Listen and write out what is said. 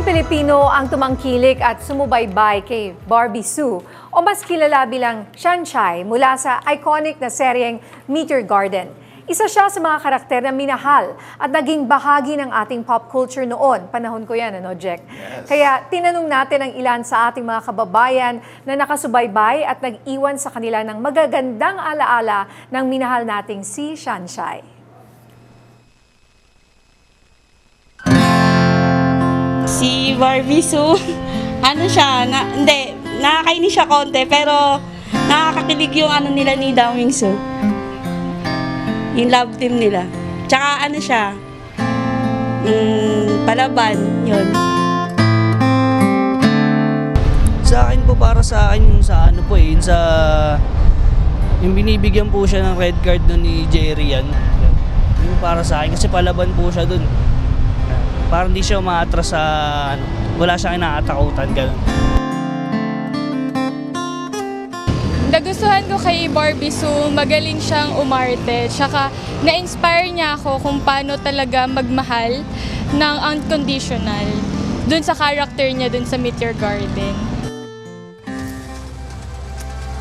Pilipino ang tumangkilik at sumubaybay kay Barbie Sue o mas kilala bilang Shanshai mula sa iconic na seryeng Meteor Garden. Isa siya sa mga karakter na minahal at naging bahagi ng ating pop culture noon. Panahon ko yan, ano, Jack? Yes. Kaya tinanong natin ang ilan sa ating mga kababayan na nakasubaybay at nag-iwan sa kanila ng magagandang alaala ng minahal nating si Shanshai. Si Barbie Sue, ano siya, hindi, nakakainis siya konti, pero nakakakilig yung ano nila ni Daming Sue. Yung love team nila. Tsaka ano siya, palaban, yun. Sa akin po, para sa akin yung sa ano po yung sa yung binibigyan po siya ng red card doon ni Jerry yan. Yung para sa akin kasi palaban po siya doon. Parang hindi siya umaatras sa ano, wala siyang inaatakutan gano'n. Nagustuhan ko kay Barbie Sue, magaling siyang umarte. Tsaka na-inspire niya ako kung paano talaga magmahal ng unconditional dun sa character niya dun sa Meteor Garden.